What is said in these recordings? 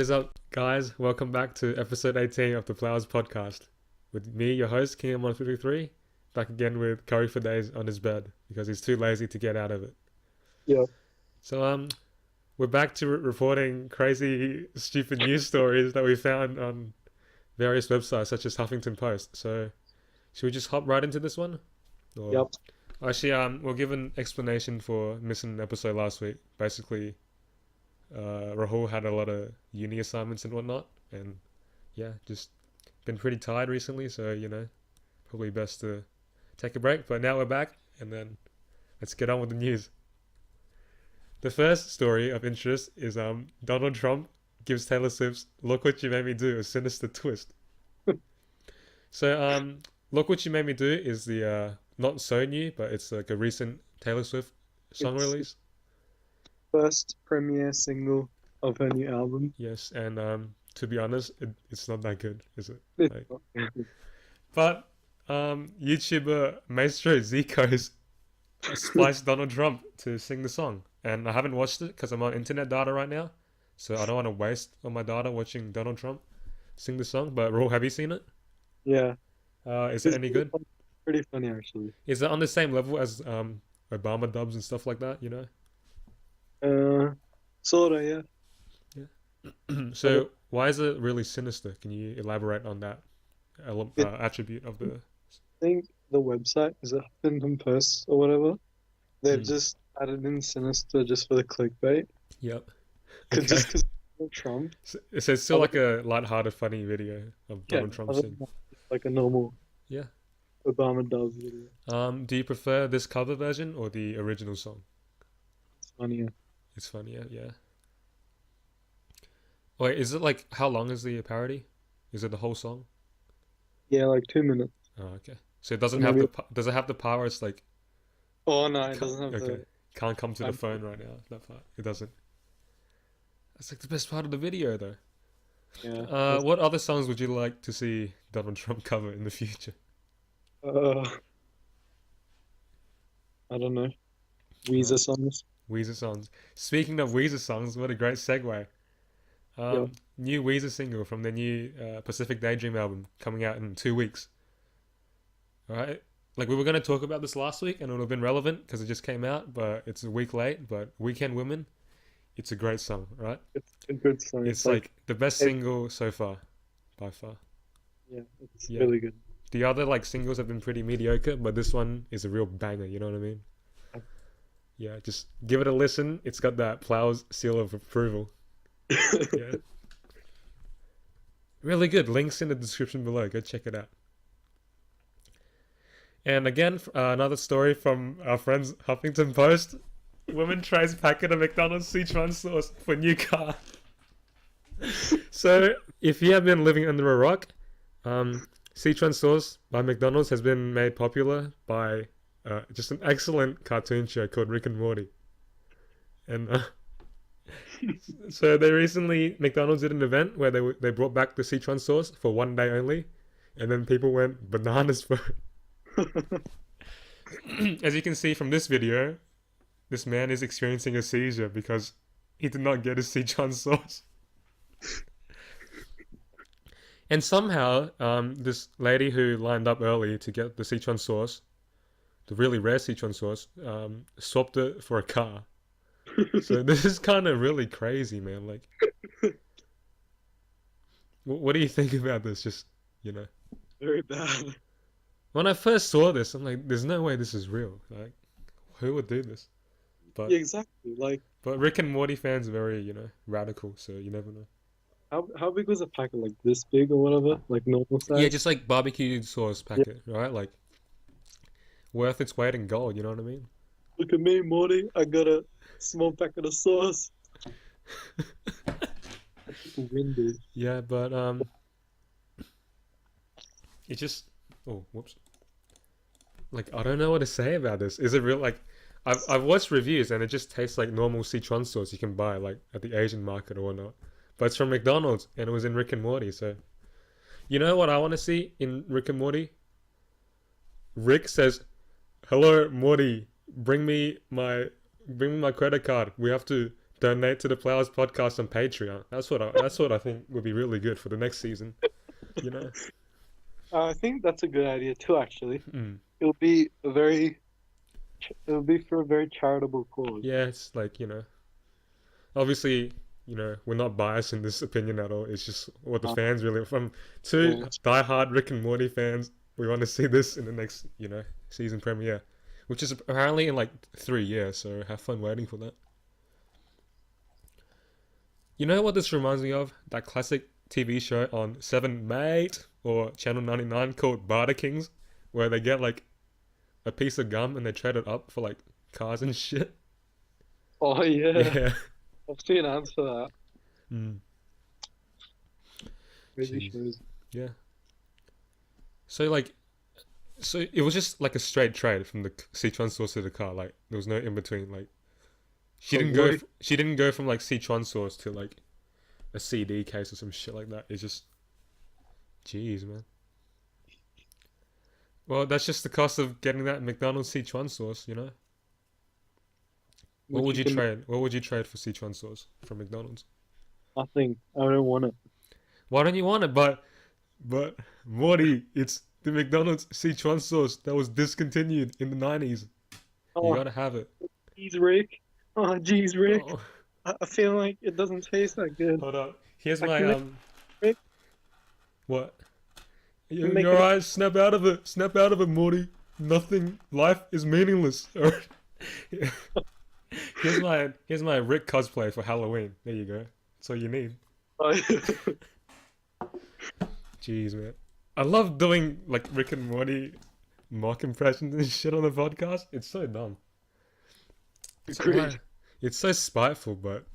is up, guys? Welcome back to episode 18 of the Plowers podcast. With me, your host, King153, back again with Curry for days on his bed because he's too lazy to get out of it. Yeah. So, we're back to reporting crazy, stupid news stories that we found on various websites such as Huffington Post. So, should we just hop right into this one? Or... Yep. Actually, we'll give an explanation for missing an episode last week. Basically, Rahul had a lot of uni assignments and whatnot, and yeah, just been pretty tired recently, so probably best to take a break. But now we're back, and then let's get on with the news. The first story of interest is Donald Trump gives Taylor Swift's "Look What You Made Me Do" a sinister twist. So "Look What You Made Me Do" is the not so new, but it's like a recent Taylor Swift song release. First premiere single of her new album. Yes, and to be honest, it's not that good, is it? It's Like, not very good. but YouTuber Maestro Zico's spliced Donald Trump to sing the song, and I haven't watched it because I'm on internet data right now, so I don't want to waste all my data watching Donald Trump sing the song. But Raul, have you seen it? Yeah. Is it any good? Pretty funny actually. Is it on the same level as Obama dubs and stuff like that? Sorta, yeah. So why is it really sinister? Can you elaborate on that attribute of the? I think the website is it Huffington Post or whatever. They've Hmm. just added in Sinister just for the clickbait. Yep. Just because Trump. So it's still like a light-hearted, funny video of Donald Trump other sing. than that, it's like a normal Yeah. Obama does video. Do you prefer this cover version or the original song? It's funnier. It's funnier, yeah. Wait, is it like how long is the parody? Is it the whole song? Yeah, like 2 minutes. Oh, okay. So it doesn't Or have maybe- does it have the power? It's like Oh no, it doesn't have okay, can't come to the I'm- phone right now. That part it doesn't. That's like the best part of the video, though. Yeah. What other songs would you like to see Donald Trump cover in the future? I don't know. Weezer songs. Weezer songs. Speaking of Weezer songs, what a great segue. New Weezer single from their new Pacific Daydream album coming out in 2 weeks. Alright? Like, we were going to talk about this last week and it would have been relevant because it just came out, but it's a week late. But Weekend Women, it's a great song, right? It's a good song. It's like the best single so far, by far. Yeah, it's Yeah. really good. The other like singles have been pretty mediocre, but this one is a real banger, you know what I mean? Yeah, just give it a listen. It's got that Plowers seal of approval. Yeah. Really good. Links in the description below. Go check it out. And again, another story from our friends Huffington Post. Woman tries packet of McDonald's Szechaun sauce for new car. So, if you have been living under a rock, Szechaun sauce by McDonald's has been made popular by just an excellent cartoon show called Rick and Morty. And so McDonald's did an event where they brought back the Szechaun sauce for 1 day only, and then people went bananas for it. As you can see from this video, this man is experiencing a seizure because he did not get his Szechaun sauce. And somehow, this lady who lined up early to get the Szechaun sauce, the really rare Szechaun sauce, swapped it for a car. So this is kind of really crazy, man. Like, what do you think about this? Just, Very bad. When I first saw this, I'm like, there's no way this is real. Like, who would do this? But Yeah, exactly. Like, but Rick and Morty fans are very, radical, so you never know. how big was a packet? Like this big or whatever? Like normal size? Yeah, just like barbecue sauce packet, right? Like, worth its weight in gold, you know what I mean? Look at me, Morty. I got a small packet of sauce. Windy. Yeah, but it just whoops. Like, I don't know what to say about this. Is it real? Like, I've watched reviews and it just tastes like normal Szechuan sauce you can buy like at the Asian market or whatnot. But it's from McDonald's and it was in Rick and Morty. So, you know what I want to see in Rick and Morty? Rick says, "Hello, Morty. Bring me my credit card. We have to donate to the Plowers podcast on Patreon. That's what I think would be really good for the next season. You know. I think that's a good idea too, actually. Mm. It'll be it'll be for a very charitable cause. Yeah, it's like, obviously, we're not biased in this opinion at all. It's just what the fans really, from two diehard Rick and Morty fans, we want to see this in the next, season premiere, which is apparently in like 3 years. So have fun waiting for that. You know what this reminds me of? That classic TV show on 7 Mate or Channel 99 called Barter Kings, where they get like a piece of gum and they trade it up for like cars and shit. Oh yeah, Yeah. I've seen ads for that. Mm. Crazy Jeez. shows. Yeah. So it was just like a straight trade from the Szechaun sauce to the car. Like there was no in between. Like she didn't go from like Szechaun sauce to like a CD case or some shit like that. It's just, jeez, man. Well, that's just the cost of getting that McDonald's Szechaun sauce, you know. What would you trade? What would you trade for Szechaun sauce from McDonald's? Nothing. I don't want it. Why don't you want it? But Morty, it's the McDonald's Szechuan sauce that was discontinued in the 90s. Oh, You gotta have it. geez, Rick. Oh, geez, Rick. Oh, I feel like it doesn't taste that good. hold up. Here's I my can Rick? What? Make Your it- eyes, snap out of it. Snap out of it, Morty. Nothing. Life is meaningless. Here's my Rick cosplay for Halloween. There you go. That's all you need. Oh, Jeez, man. I love doing like Rick and Morty mock impressions and shit on the podcast. It's so dumb. Agreed. It's so spiteful, but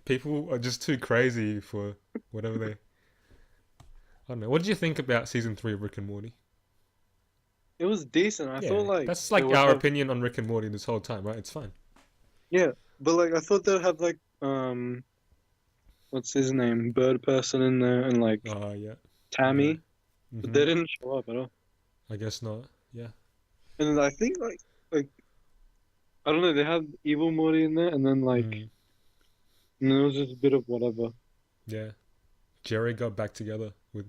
people are just too crazy for whatever they. I don't know. What did you think about season 3 of Rick and Morty? It was decent. I thought like that's like they would our have- opinion on Rick and Morty this whole time, right? It's fine. Yeah, but like I thought they'd have like what's his name, Bird Person in there, and like Yeah. Tammy, but Mhm. they didn't show up at all. I guess not. Yeah. And I think like I don't know, they had Evil Morty in there, and then like Mm. and then it was just a bit of whatever. Yeah. Jerry got back together with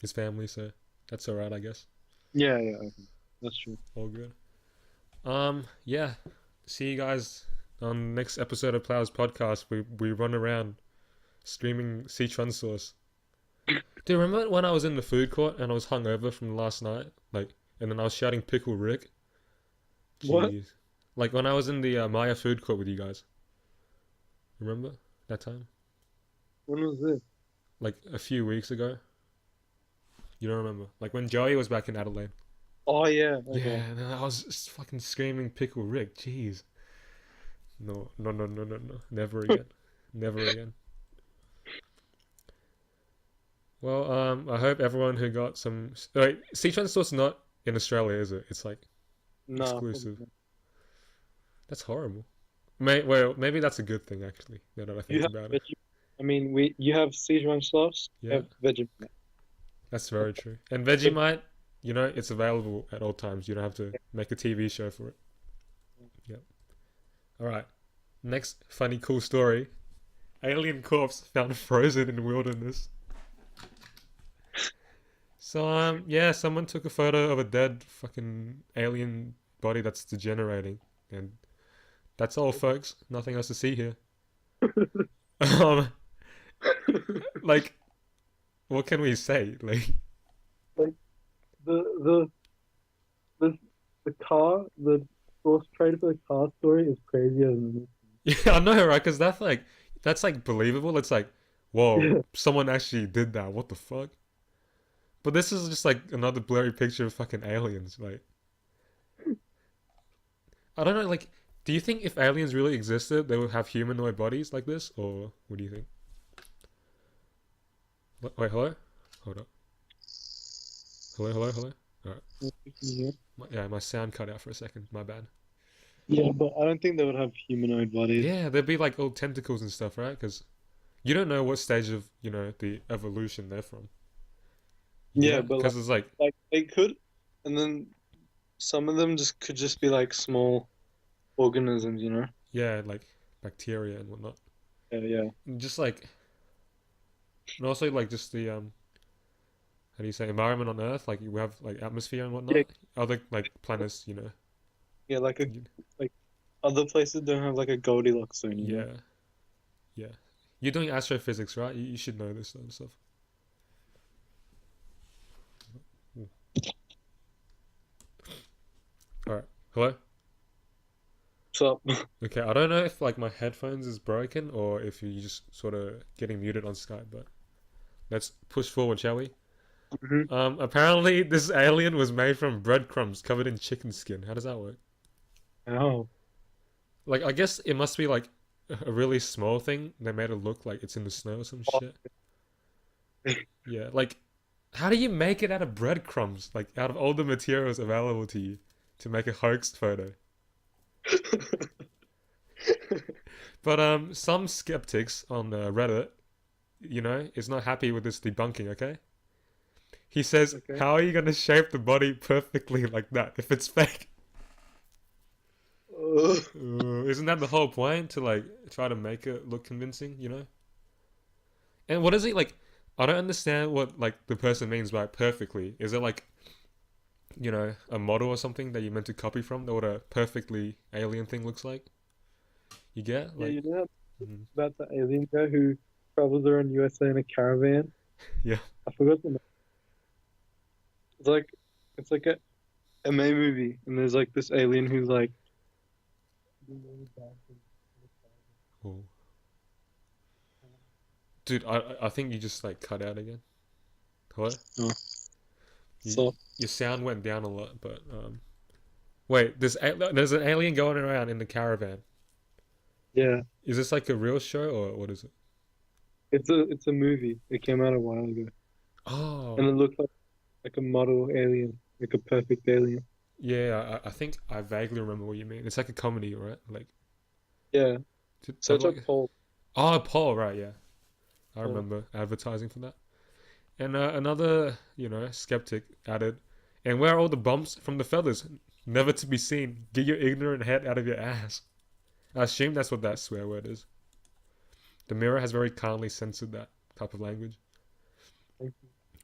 his family, so that's alright, I guess. Yeah, that's true. All good. Yeah. See you guys on next episode of Plowers Podcast. We run around screaming Szechuan sauce. Do you remember when I was in the food court and I was hungover from last night? And then I was shouting Pickle Rick? What? Jeez. Like when I was in the Maya food court with you guys. Remember that time? When was this? Like a few weeks ago. You don't remember? Like when Joey was back in Adelaide. Oh yeah. Yeah, Okay. and then I was just fucking screaming Pickle Rick. Jeez. No. Never again. Never again. Well, I hope everyone who got some. Wait, Szechuan sauce not in Australia, is it? It's like No. exclusive. That's horrible. Maybe that's a good thing actually. Now that I You think have about it. veggie. I mean, you have Szechuan sauce. You Yeah. have Vegemite. That's very true. And Vegemite, it's available at all times. You don't have to make a TV show for it. Yep. All right. Next funny cool story. Alien corpse found frozen in wilderness. So someone took a photo of a dead fucking alien body that's degenerating, and that's all, folks. Nothing else to see here. Like, what can we say? Like, The source trade for the car story is crazier than this. yeah, I know, right? Because that's like believable. It's like, whoa, Yeah. someone actually did that. What the fuck? But this is just like another blurry picture of fucking aliens. Like, I don't know. Like, do you think if aliens really existed, they would have humanoid bodies like this, or what do you think? Wait, hello? Hold up. Hello? Yeah. My sound cut out for a second. My bad. Yeah, but I don't think they would have humanoid bodies. Yeah, there'd be like all tentacles and stuff, right? Because you don't know what stage of the evolution they're from. Yeah, but because it's like like they could, and then some of them could just be like small organisms, yeah, like bacteria and whatnot. Yeah. Just like, and also like just the how do you say, environment on Earth? Like we have like atmosphere and Yeah. whatnot. Other like planets, you know. Yeah. you- Like other places don't have like a Goldilocks zone, you know? Yeah, yeah. You're doing astrophysics, right? You should know this sort of stuff. Mm. All right. Hello. So Okay, I don't know if like my headphones is broken or if you're just sort of getting muted on Skype, but let's push forward, shall we? mhm. Apparently this alien was made from breadcrumbs covered in chicken skin. How does that work? Oh. Like, I guess it must be like a really small thing. They made it look like it's in the snow or some shit. Yeah, like, how do you make it out of breadcrumbs? Like, out of all the materials available to you to make a hoax photo. But some skeptics on Reddit, is not happy with this debunking. Okay, he says, Okay. "How are you gonna shape the body perfectly like that if it's fake?" Isn't that the whole point to like try to make it look convincing? And what is it like? I don't understand what like the person means by perfectly. Is it like a model or something that you're meant to copy from? That what a perfectly alien thing looks like? You get Yeah, like, you know mhm. about the alien guy who travels around USA in a caravan? Yeah, I forgot the name. It's like it's like a May movie, and there's like this alien who's like. oh. Dude, I think you just like cut out again. Hello? Oh, You, so your sound went down a lot, but wait, there's an alien going around in the caravan. yeah, Is this like a real show or what is it? it's a movie. It came out a while ago, and Oh, it looked like a model alien, like a perfect alien. yeah, I think I vaguely remember what you mean. It's like a comedy, right? Like, Yeah, I've search up like, Paul. oh, Paul, right? Yeah, I Paul. remember advertising for that. And another, skeptic added, and where are all the bumps from the feathers? Never to be seen. Get your ignorant head out of your ass. I assume that's what that swear word is. The Mirror has very kindly censored that type of language.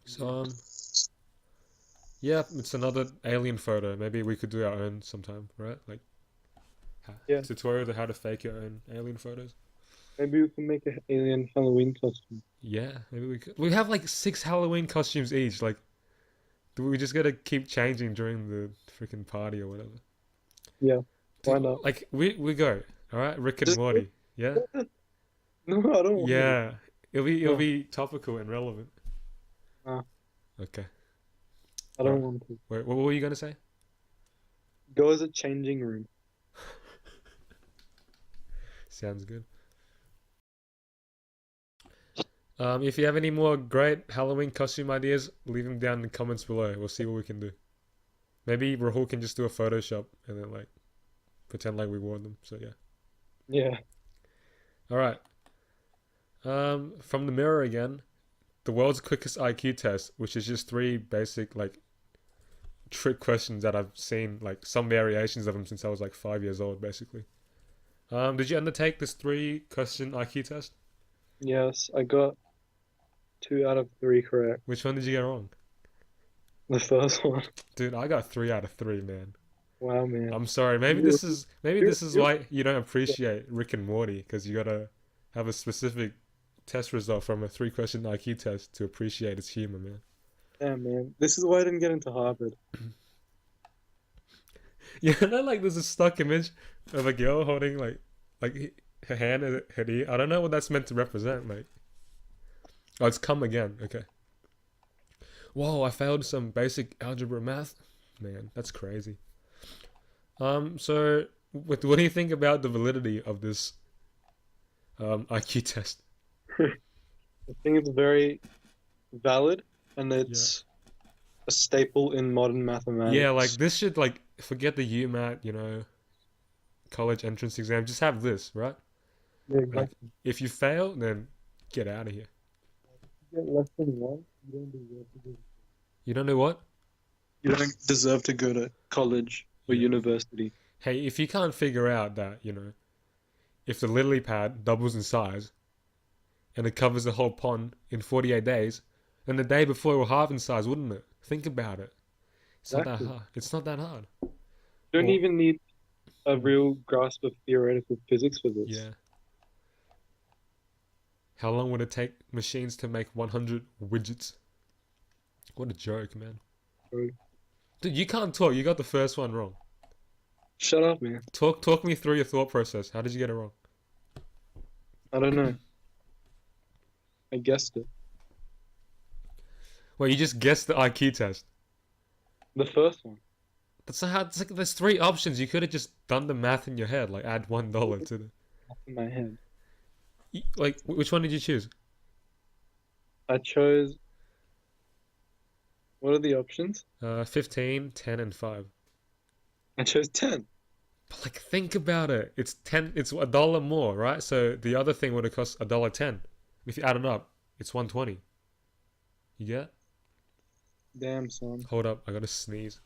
So, yeah, it's another alien photo. Maybe we could do our own sometime, right? Like, Yeah, tutorial to how to fake your own alien photos. maybe we can make an alien Halloween costume. Yeah, maybe we could. We have like 6 Halloween costumes each. Like, do we just gotta keep changing during the freaking party or whatever? Yeah, why Dude, not? like we go. All right, Rick and Just Morty. Yeah, no, I don't want to. yeah. It'll No, be topical and relevant. no, Okay. I All don't right. want to. Wait, what were you gonna say? Go as a changing room. Sounds good. If you have any more great Halloween costume ideas, leave them down in the comments below. We'll see what we can do. Maybe Rahul can just do a Photoshop and then like pretend like we wore them. So yeah. Yeah. All right. From the Mirror again, the world's quickest IQ test, which is just 3 basic like trick questions that I've seen like some variations of them since I was like 5 years old, basically. Did you undertake this 3 question IQ test? Yes, I got 2 out of 3 correct. Which one did you get wrong? The first one. Dude, I got 3 out of 3, man. Wow, man. I'm sorry. Maybe You, this is maybe you, this is you, why you don't appreciate Rick and Morty because you gotta have a specific test result from a 3 question IQ test to appreciate its humor, man. yeah, man. This is why I didn't get into Harvard. Yeah, then like there's a stock image of a girl holding like her hand at her ear. I don't know what that's meant to represent. Like, oh, it's come again. Okay. Whoa, I failed some basic algebra math. Man, that's crazy. So what do you think about the validity of this IQ test? I think it's very valid, and Yeah. it's a staple in modern Yeah, like mathematics. this should like forget the UMAT, college entrance exam. Just have this, right? Yeah, Like exactly. if you fail, then get out of here. You get less than one, you don't deserve to go. You don't know what? You don't deserve to go to college or Yeah. university. Hey, if you can't figure out that, if the lily pad doubles in size, and it covers the whole pond in 48 days, then the day before it will halve in size, wouldn't it? Think about it. It's not that Exactly. hard. It's not that hard. You don't Or, even need a real grasp of theoretical physics for this. yeah. How long would it take machines to make 100 widgets? What a joke, man. Bro. Dude, you can't talk. You got the first one wrong. Shut up, man. Talk me through your thought process. How did you get it wrong? I don't know. I guessed it. Well, you just guessed the IQ test. The first one. That's not how. It's like there's three options. You could have just done the math in your head, like add $1 to the. In my head. Like, which one did you choose? I chose. What are the options? 15, 10, and 5. I chose 10. But like, think about it. It's 10. It's $1 more, right? So the other thing would have cost $1.10. If you add it up, it's 120. You get? Damn, son. Hold up, I gotta sneeze.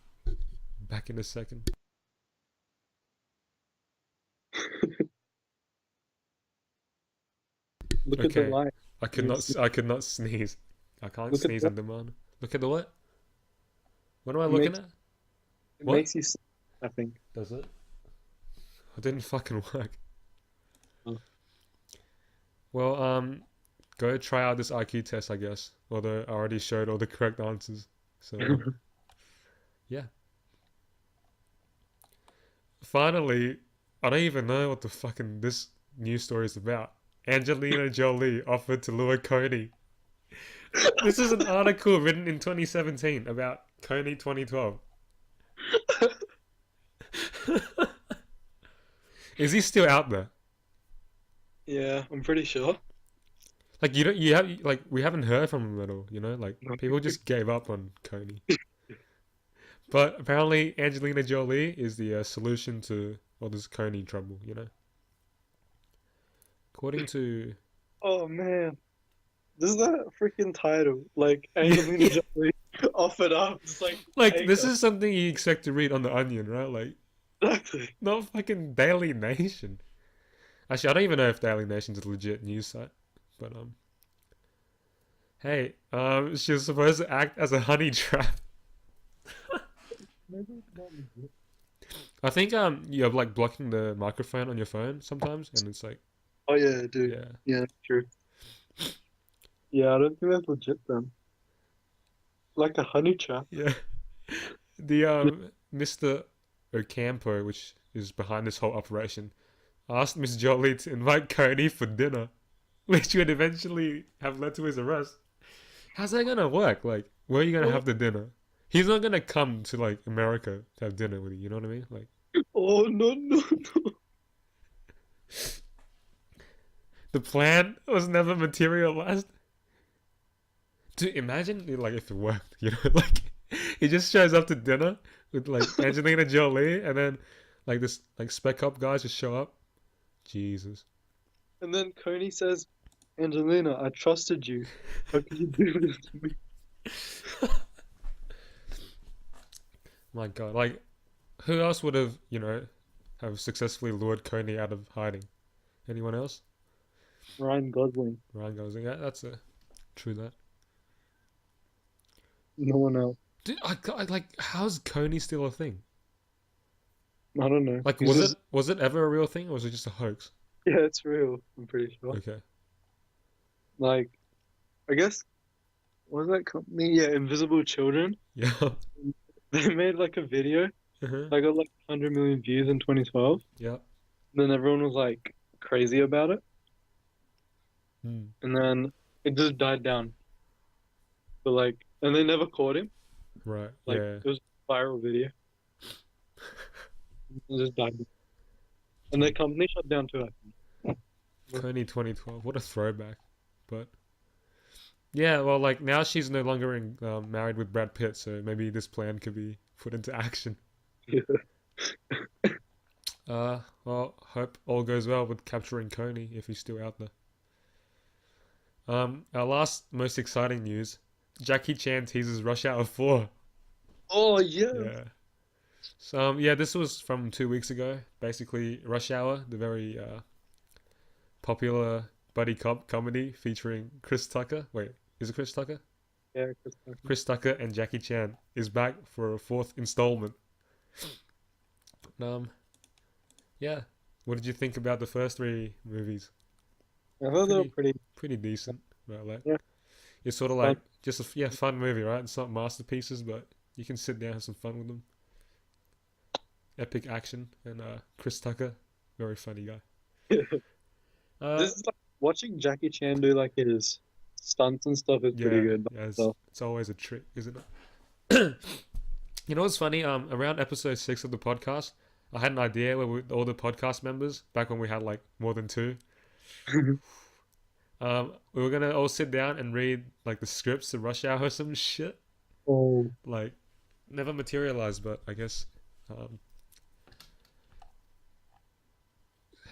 Back in a second. Look at the Okay, light. I could not. I could not sneeze. I can't Look at sneeze the- on demand. Look at the what? What am I It looking makes- at? It What? makes you sick, I think. Does it? It didn't fucking work. Oh. Well, go try out this IQ test, I guess. Although I already showed all the correct answers. So, yeah. Finally, I don't even know what the fucking this news story is about. Angelina Jolie offered to lure Kony. This is an article written in 2017 about Kony 2012. Is he still out there? Yeah, I'm pretty sure. Like you have like we haven't heard from him at all, you know? Like No. people just gave up on Kony. But apparently Angelina Jolie is the solution to all this Kony trouble, you know? According to Oh, man. This is a freaking title. Like, Angelina Jolie offered up. It's like this anger. is something you expect to read on the Onion, right? Like Exactly. not fucking Daily Nation. Actually, I don't even know if Daily Nation's a legit news site, but hey, she was supposed to act as a honey trap. I think you're like blocking the microphone on your phone sometimes, and it's like Oh, yeah, dude. yeah, Yeah, true. Yeah, I don't think that's legit then. Like a honey trap. yeah. The Mr. Ocampo, which is behind this whole operation, asked Miss Jolie to invite Kony for dinner, which would eventually have led to his arrest. How's that gonna work? Like, where are you gonna have the dinner? He's not gonna come to like America to have dinner with you. You know what I mean? Like, Oh, no, no, no. the plan was never materialized. Dude, imagine like if it worked. You know, like he just shows up to dinner with like Angelina Jolie, and then like this like spec up guys just show up. Jesus. And then Kony says, Angelina, I trusted you. How could you do this to me? My God, like, who else would have, have successfully lured Kony out of hiding? Anyone else? Ryan Gosling. Ryan Gosling. Yeah, that's a true that. No one else. Dude, like, how's Kony still a thing? I don't know. Like, He's was it ever a real thing, or was it just a hoax? Yeah, it's real. I'm pretty sure. Okay. Like, I guess, what was that company? Yeah, Invisible Children. Yeah. They made like a video Uh-huh. that got like 100 million views in 2012. Yeah. Then everyone was like crazy about it. Hmm. And then it just died down. But like, and they never caught him. Right. Like, Yeah. it was a viral video. It just died down. And the company shut down too, I think. Kony 2012. What a throwback. But yeah, well, like now she's no longer married with Brad Pitt, so maybe this plan could be put into action. Yeah. Well, hope all goes well with capturing Kony if he's still out there. Our last most exciting news: Jackie Chan teases Rush Hour 4. Oh, yeah. Yeah. So yeah, this was from 2 weeks ago. Basically, Rush Hour, the very popular buddy cop comedy featuring Chris Tucker. Wait, is it Chris Tucker? Yeah, Chris Tucker. Chris Tucker and Jackie Chan is back for a fourth installment. Um, yeah. What did you think about the first three movies? I thought they were Pretty, pretty. pretty decent. Right, like Yeah, it's sort of fun. like just a yeah fun movie, right? It's not masterpieces, but you can sit down and have some fun with them. Epic action and Chris Tucker, very funny guy. Uh, This is like watching Jackie Chan do like his stunts and stuff is pretty yeah, good. yeah, So it's always a trick, isn't it? You know what's funny? Around episode 6 of the podcast, I had an idea where all the podcast members back when we had like more than two. We were gonna all sit down and read like the scripts to Rush Hour or some shit. oh, Like, never materialized, but I guess um,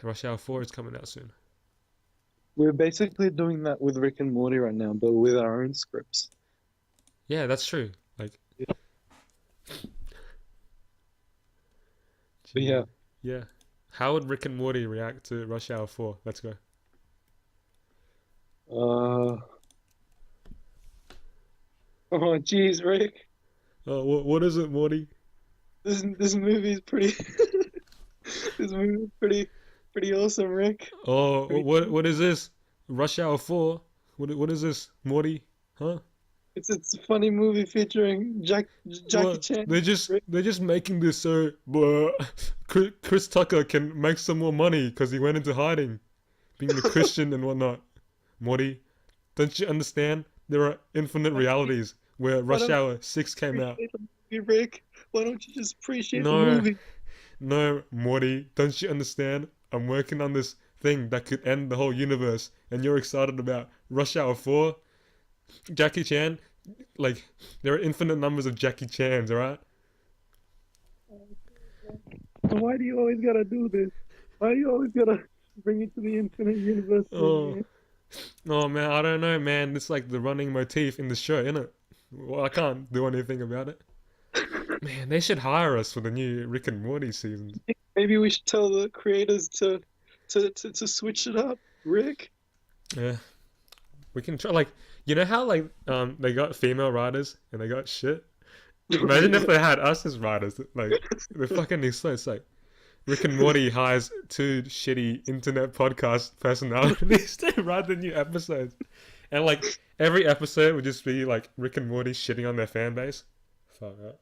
Rush Hour 4 is coming out soon. we're basically doing that with Rick and Morty right now, but with our own scripts. Yeah, that's true. Like, Yeah. But yeah, yeah. How would Rick and Morty react to Rush Hour 4? Let's go. oh geez, Rick, Oh, what is it, Morty? this movie is pretty. This movie is pretty awesome, Rick. Oh, Pretty, what is this? Rush Hour 4? What is this, Morty? Huh? it's a funny movie featuring Jackie What? Chan. Rick. They're just making this so Chris Tucker can make some more money because he went into hiding, being the Christian and whatnot. Morty, don't you understand? There are infinite realities where Why Rush don't Hour 6 came you out. appreciate the movie, Rick? Why don't you just appreciate the No, movie? no, Morty, don't you understand? I'm working on this thing that could end the whole universe, and you're excited about Rush Hour 4? Jackie Chan, like, there are infinite numbers of Jackie Chans, alright? Why do you always gotta do this? Why do you always gotta bring it to the infinite universe Oh, thing? oh man, I don't know, man. It's like the running motif in the show, isn't it? Well, I can't do anything about it. Man, they should hire us for the new Rick and Morty seasons. Maybe we should tell the creators to switch it up, Rick. Yeah, we can try. Like, you know how like they got female writers and they got shit. Imagine if they had us as writers. Like, they're fucking useless. Like, Rick and Morty hires two shitty internet podcast personalities to write the new episodes, and like every episode would just be like Rick and Morty shitting on their fan base. Fuck that.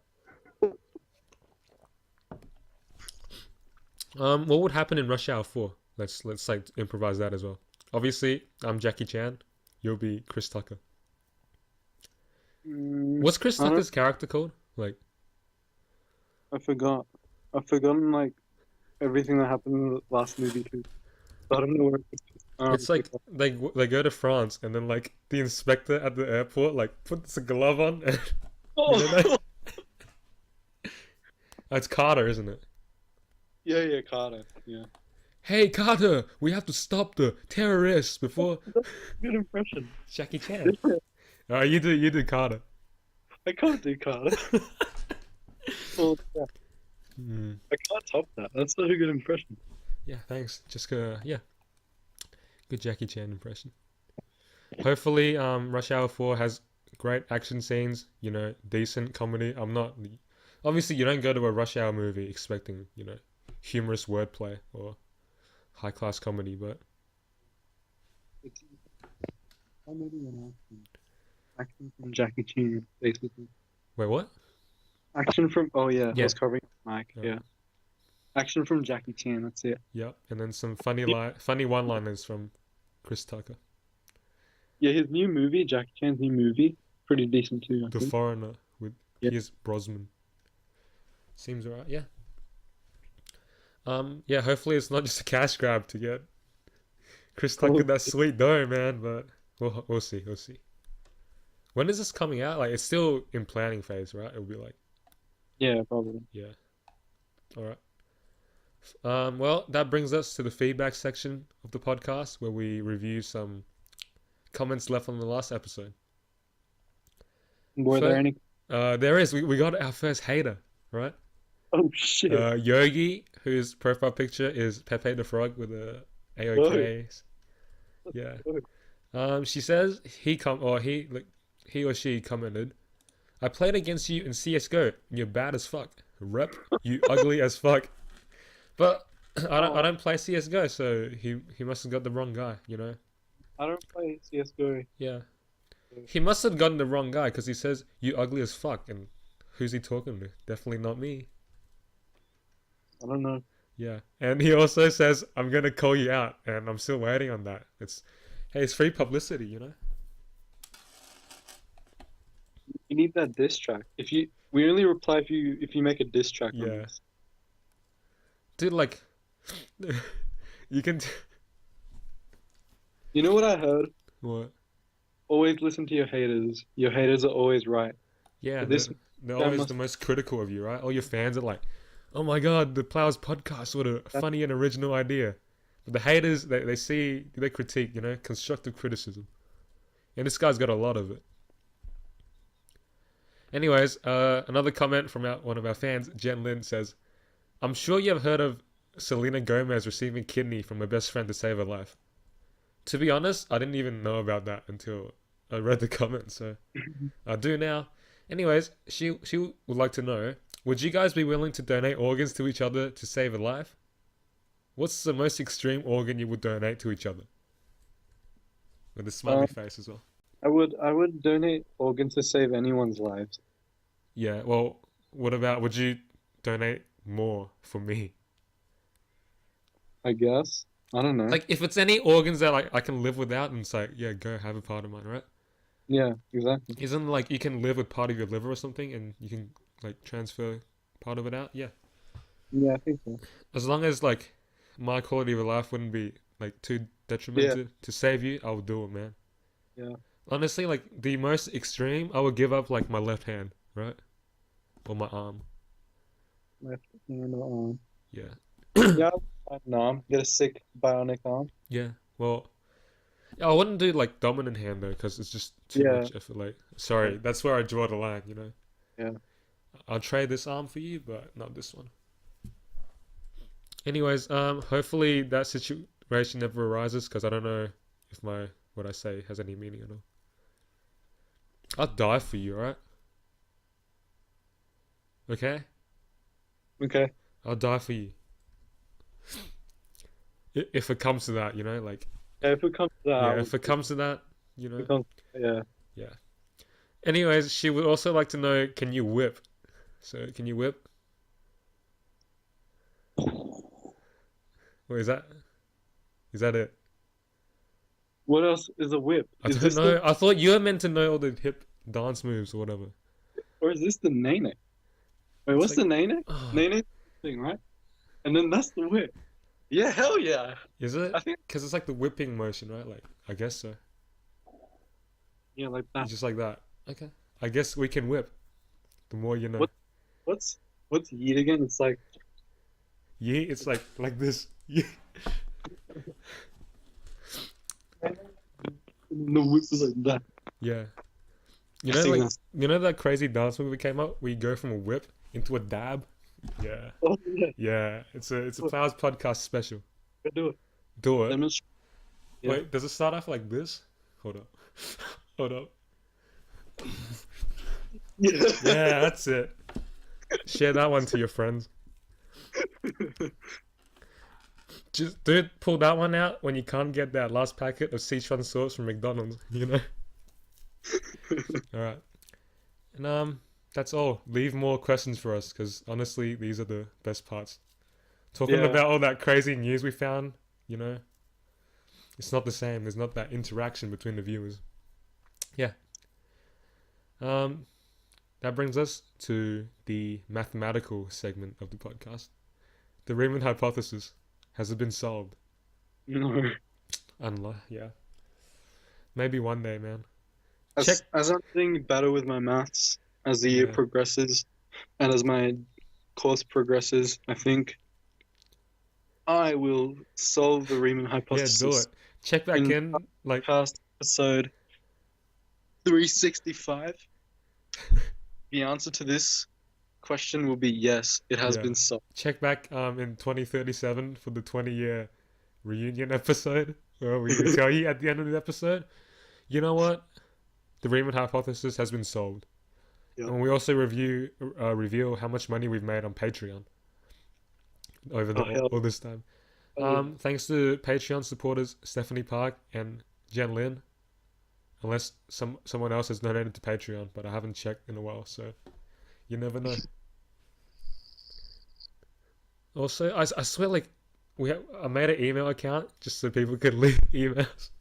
What would happen in Rush Hour 4? Let's like improvise that as well. Obviously, I'm Jackie Chan. You'll be Chris Tucker. What's Chris I don't. Tucker's character called? Like, I forgot. I've forgotten like everything that happened in the last movie too. I don't know where. it's like they go to France and then like the inspector at the airport like puts a glove on and you know Oh, that? It's Carter, isn't it? yeah, Carter. Yeah, Hey Carter, we have to stop the terrorists before that's a good impression. Jackie Chan. You do Carter. I can't do Carter. Well, yeah, Hmm. I can't top that. That's not a good impression. Yeah, thanks. Just yeah, good Jackie Chan impression. Hopefully, Rush Hour 4 has great action scenes. You know, decent comedy. I'm not obviously you don't go to a Rush Hour movie expecting humorous wordplay or high class comedy, but It's comedy and action from Jackie Chan, basically. wait, what? Action from I Yeah, was covering Mike. yeah, Yeah, action from Jackie Chan. That's it. yeah, and then some funny Yeah, funny one liners from Chris Tucker, yeah. His new movie, Jackie Chan's new movie, pretty decent too. I The think. Foreigner with Yeah. Pierce Brosnan. Seems alright. Yeah. Yeah. Hopefully, it's not just a cash grab to get Chris Tucker Oh, that sweet dough, man. But we'll see. We'll see. When is this coming out? Like, it's still in planning phase, right? It'll be like, yeah, probably. yeah. All right. Well, that brings us to the feedback section of the podcast where we review some comments left on the last episode. Were there any? There is. We got our first hater, right? Oh shit! Yogi, whose profile picture is Pepe the Frog with a Whoa! AOK. Yeah. She says he or she commented, "I played against you in CS:GO. You're bad as fuck. Rep, you ugly as fuck." But I don't play CS:GO, so he must have got the wrong guy. You know. I don't play CS:GO. Yeah. He must have gotten the wrong guy because he says you ugly as fuck, and who's he talking to? Definitely not me. I don't know. Yeah, and he also says I'm gonna call you out, and I'm still waiting on that. It's free publicity, you know. You need that diss track. We only reply if you make a diss track on Yeah, this. dude, like, you can. You know what I heard? What? Always listen to your haters. Your haters are always right. Yeah, But this they're guy always must. the most critical of you, right? All your fans are like, "Oh my god, the Plowers podcast! What a That, funny and original idea." But the haters, they critique, you know, constructive criticism, and this guy's got a lot of it. Anyways, another comment from one of our fans, Jen Lin, says, "I'm sure you have heard of Selena Gomez receiving kidney from her best friend to save her life." To be honest, I didn't even know about that until I read the comment, so I do now. Anyways, she would like to know, would you guys be willing to donate organs to each other to save a life? What's the most extreme organ you would donate to each other? With a smiley face as well. I would donate organs to save anyone's lives. Yeah, well, would you donate more for me? I guess. I don't know. Like, if it's any organs that like I can live without, and it's like, yeah, go have a part of mine, right? Yeah, exactly. Isn't like you can live with part of your liver or something, and you can like transfer part of it out? Yeah. Yeah, I think so. As long as like my quality of life wouldn't be like too detrimental to save you, I would do it, man. Yeah. Honestly, like the most extreme, I would give up like my left hand, right? Or my arm. Left hand or arm. Yeah. Yeah, an arm. Get a sick bionic arm. Yeah. Well, yeah, I wouldn't do like dominant hand though, because it's just too Yeah. much effort. Like, sorry, that's where I draw the line, you know? Yeah. I'll trade this arm for you, but not this one. Anyways, hopefully that situation never arises, because I don't know if what I say has any meaning at all. I'll die for you, right? Okay? Okay. I'll die for you. If it comes to that, you know, like, Yeah, if it comes to that, yeah, if it comes to that, you if know, it comes, yeah. yeah. Anyways, she would also like to know, can you whip? So, can you whip? Wait, is that it? What else is a whip? I Is don't this know. I thought you were meant to know all the hip dance moves or whatever. or is this the nene? Wait, It's what's like, the nene? oh, Nene thing, right? And then that's the whip. Yeah, hell yeah. is it? I think Because it's like the whipping motion, right? Like, I guess so. yeah, like that. Just like that. Okay. I guess we can whip. The more you know. What what's yeet again? It's like Yeah, it's like this. Yeah. the whip is like that. Yeah. You I know, think like, that's you know that crazy dance move we came up? We go from a whip into a dab. Yeah. oh yeah, Yeah. It's a Plowers podcast special. go do it. Do it. Demonstrate. Yeah. Wait, does it start off like this? Hold up. Hold up. Yeah. Yeah, that's it. Share that one to your friends. Just dude, pull that one out when you can't get that last packet of Szechaun sauce from McDonald's, you know? Alright. And that's all. Leave more questions for us, because honestly, these are the best parts. Talking Yeah. about all that crazy news we found, you know? It's not the same. There's not that interaction between the viewers. Yeah. That brings us to the mathematical segment of the podcast. The Riemann hypothesis. Has it been solved? No. Yeah. Maybe one day, man. As I'm getting better with my maths as the year Yeah. progresses and as my course progresses, I think I will solve the Riemann Yeah, hypothesis. do it. Check back in, like, Past episode 365. The answer to this question will be yes, it has Yeah. been solved. check back in 2037 for the 20-year reunion episode. Well, we can tell you at the end of the episode. You know what? The Riemann hypothesis has been solved. Yep. And we also reveal how much money we've made on Patreon over all this time. Thanks to Patreon supporters Stephanie Park and Jen Lin. Unless someone else has donated to Patreon, but I haven't checked in a while, so you never know. Also, I swear, like, I made an email account just so people could leave emails,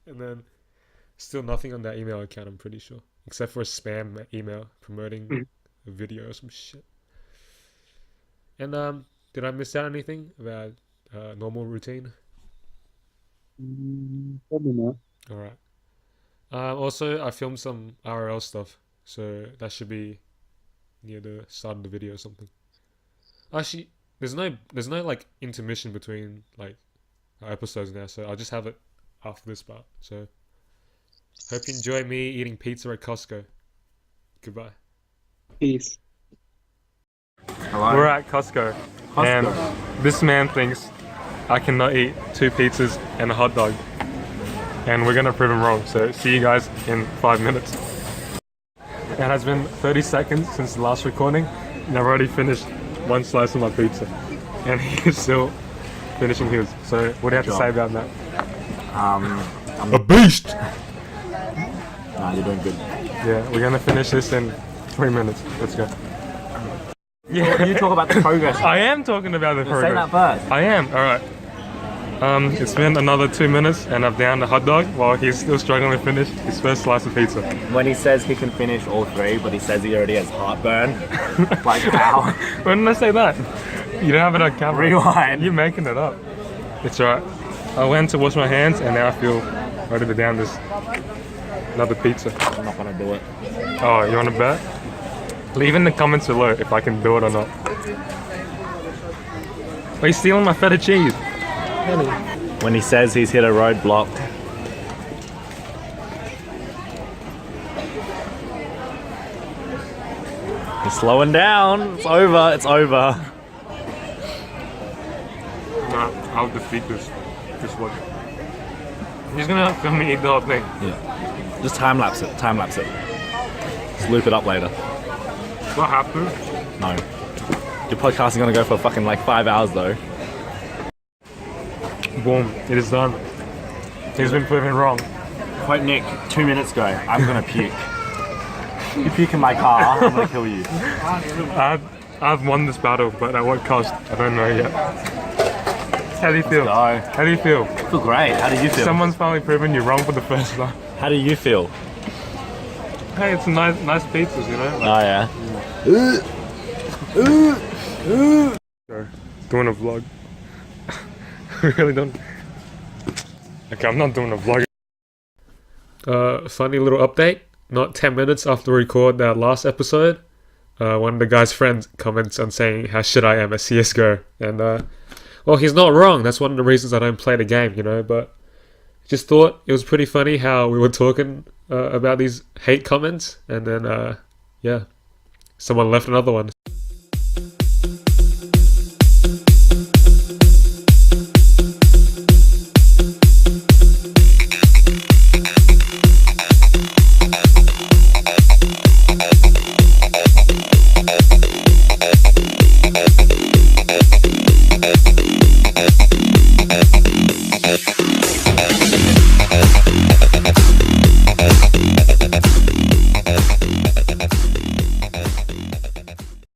and then still nothing on that email account, I'm pretty sure, except for a spam email promoting a video or some shit. And did I miss out anything about normal routine? Probably not. All right. Also, I filmed some RL stuff, so that should be near the start of the video or something. Actually, there's no like intermission between like our episodes now, so I'll just have it after this part. So, hope you enjoy me eating pizza at Costco. Goodbye. Peace. Hello. We're at Costco, and this man thinks I cannot eat 2 pizzas and a hot dog. And we're gonna prove him wrong, so see you guys in 5 minutes. It has been 30 seconds since the last recording, and I've already finished 1 slice of my pizza. And he's still finishing his. So what do you have to say about that? I'm a beast! Nah, you're doing good. Yeah, we're gonna finish this in 3 minutes. Let's go. Yeah, you talk about the progress. I am talking about the progress. Say that first. I am, alright. It's been another 2 minutes and I've downed a hot dog while he's still struggling to finish his first slice of pizza. When he says he can finish all 3, but he says he already has heartburn. Like, how? When did I say that? You don't have it on camera. Rewind. You're making it up. It's alright. I went to wash my hands and now I feel ready to down this another pizza. I'm not gonna do it. Oh, you wanna bet? Leave in the comments below if I can do it or not. Are you stealing my feta cheese? When he says he's hit a roadblock. He's slowing down. It's over. It's over. No, I'll defeat this one. He's gonna film me eat the whole thing. Yeah. Just time lapse it. Time lapse it. Just loop it up later. Do I have to? No. Your podcast is gonna go for fucking like 5 hours though. Boom, it is done. He's been proven wrong. Quote Nick 2 minutes ago, I'm gonna puke. You puke in my car, I'm gonna kill you. I've won this battle, but at what cost? I don't know yet. How do you feel? Go. How do you feel? I feel great. How do you feel? Someone's finally proven you wrong for the first time. How do you feel? Hey, it's nice pizzas, you know? Oh yeah. Doing a vlog. Really don't. Okay, I'm not doing a vlog. Funny little update. Not 10 minutes after we record that last episode, one of the guy's friends comments on saying how shit I am at CSGO. And, well, he's not wrong. That's one of the reasons I don't play the game, you know, but just thought it was pretty funny how we were talking about these hate comments. And then, yeah, someone left another one.